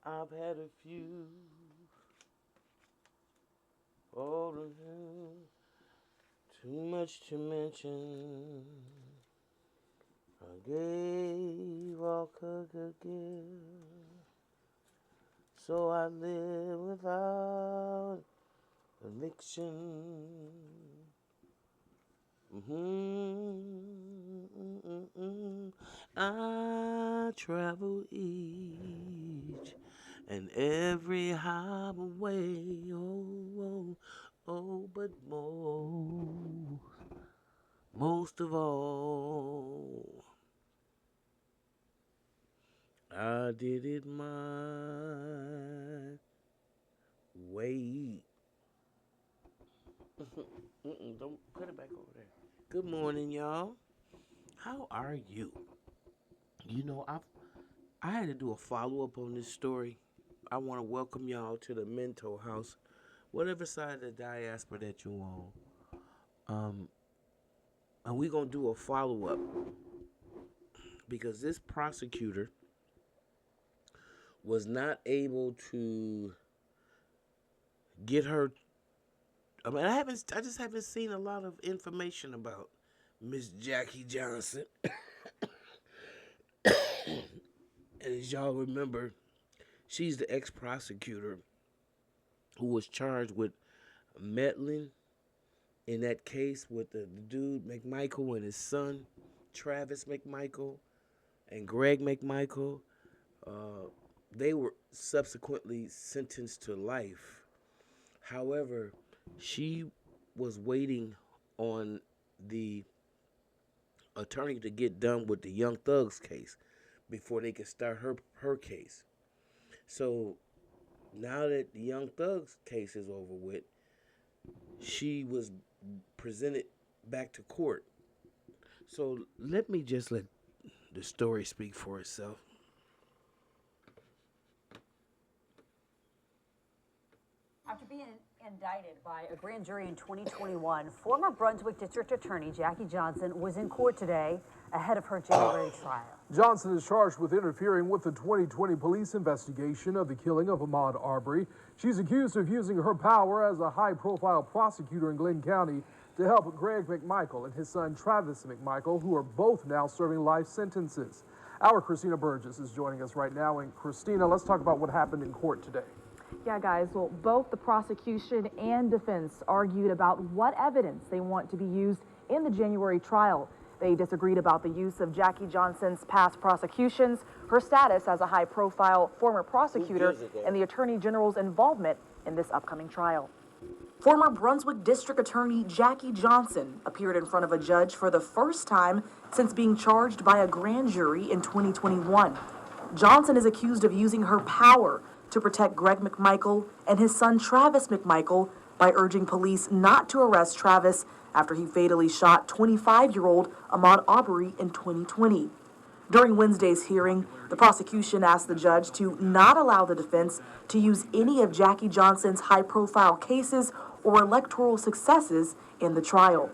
I've had a few. Oh, too much to mention. I gave all could give. So I live without eviction. I travel each and every highway, but most of all, I did it my way. Don't put it back over there. Good morning, y'all. How are you? I had to do a follow up on this story. I want to welcome y'all to the mental house, whatever side of the diaspora that you on. Um, and we're gonna do a follow up because this prosecutor was not able to get her. I just haven't seen a lot of information about Miss Jackie Johnson. And as y'all remember, she's the ex prosecutor who was charged with meddling in that case with the dude McMichael and his son, Travis McMichael and Greg McMichael. Uh, they were subsequently sentenced to life. However, she was waiting on the attorney to get done with the Young Thugs case before they could start her case. So now that the Young Thugs case is over with, she was presented back to court. So let me just let the story speak for itself. After being indicted by a grand jury in 2021, former Brunswick District Attorney Jackie Johnson was in court today ahead of her January trial. Johnson is charged with interfering with the 2020 police investigation of the killing of Ahmaud Arbery. She's accused of using her power as a high-profile prosecutor in Glynn County to help Greg McMichael and his son Travis McMichael, who are both now serving life sentences. Our Christina Burgess is joining us right now. And Christina, let's talk about what happened in court today. Yeah, guys, well, both the prosecution and defense argued about what evidence they want to be used in the January trial. They disagreed about the use of Jackie Johnson's past prosecutions, her status as a high-profile former prosecutor, and the Attorney General's involvement in this upcoming trial. Former Brunswick District Attorney Jackie Johnson appeared in front of a judge for the first time since being charged by a grand jury in 2021. Johnson is accused of using her power to protect Greg McMichael and his son Travis McMichael by urging police not to arrest Travis after he fatally shot 25-year-old Ahmaud Arbery in 2020. During Wednesday's hearing, the prosecution asked the judge to not allow the defense to use any of Jackie Johnson's high-profile cases or electoral successes in the trial.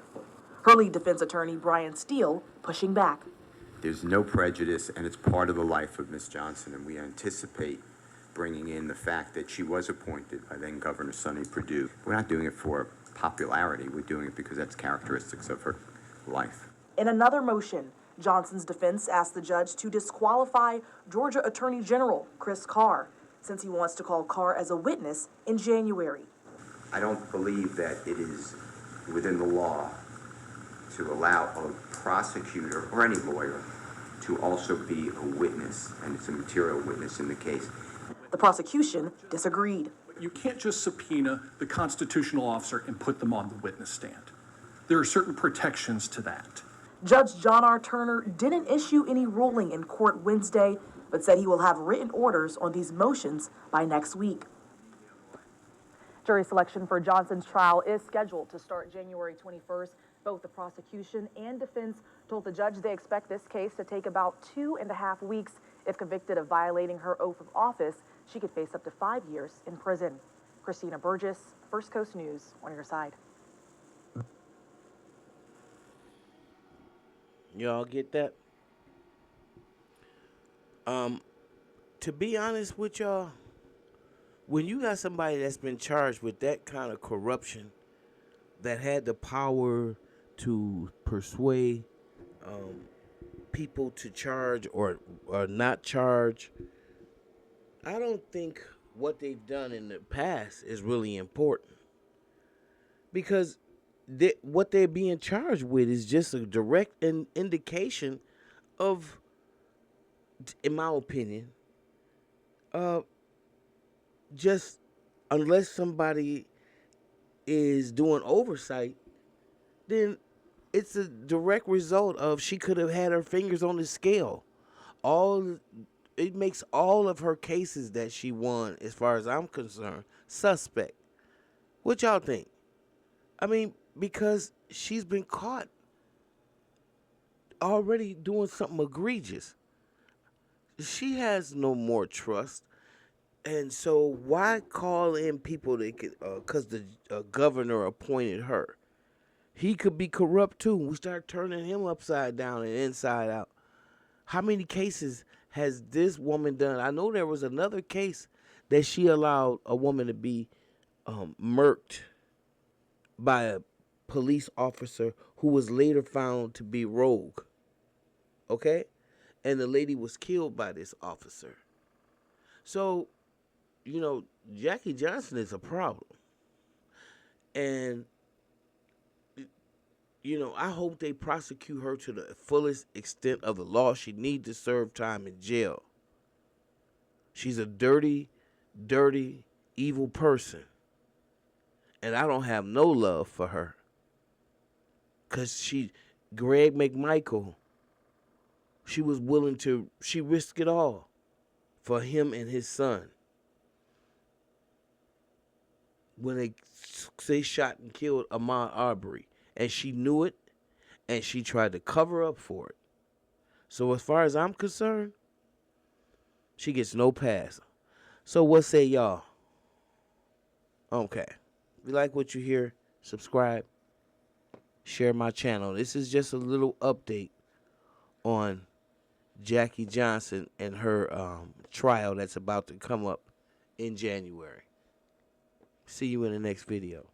Her lead defense attorney, Brian Steele, pushing back. There's no prejudice, and it's part of the life of Ms. Johnson, and we anticipate bringing in the fact that she was appointed by then Governor Sonny Perdue. We're not doing it for popularity. We're doing it because that's characteristics of her life. In another motion, Johnson's defense asked the judge to disqualify Georgia Attorney General Chris Carr, since he wants to call Carr as a witness in January. I don't believe that it is within the law to allow a prosecutor or any lawyer to also be a witness, and it's a material witness in the case. The prosecution disagreed. You can't just subpoena the constitutional officer and put them on the witness stand. There are certain protections to that. Judge John R. Turner didn't issue any ruling in court Wednesday, but said he will have written orders on these motions by next week. Jury selection for Johnson's trial is scheduled to start January 21st. Both the prosecution and defense told the judge they expect this case to take about 2.5 weeks. If convicted of violating her oath of office, she could face up to 5 years in prison. Christina Burgess, First Coast News, on your side. Y'all get that? to be honest with y'all, when you got somebody that's been charged with that kind of corruption, that had the power to persuade people to charge or not charge, I don't think what they've done in the past is really important, because what they're being charged with is just a direct indication of, in my opinion, uh, just unless somebody is doing oversight, then it's a direct result of she could have had her fingers on the scale. All it makes all of her cases that she won, as far as I'm concerned, suspect. What y'all think? I mean, because she's been caught already doing something egregious. She has no more trust. And so why call in people that could, because the governor appointed her? He could be corrupt too. We start turning him upside down and inside out. How many cases has this woman done? I know there was another case that she allowed a woman to be murked by a police officer who was later found to be rogue. Okay? And the lady was killed by this officer. So, Jackie Johnson is a problem. And, I hope they prosecute her to the fullest extent of the law. She needs to serve time in jail. She's a dirty, dirty, evil person. And I don't have no love for her. Because Greg McMichael, she risked it all for him and his son. When they shot and killed Ahmaud Arbery. And she knew it, and she tried to cover up for it. So as far as I'm concerned, she gets no pass. So what say y'all? Okay. If you like what you hear, subscribe, share my channel. This is just a little update on Jackie Johnson and her trial that's about to come up in January. See you in the next video.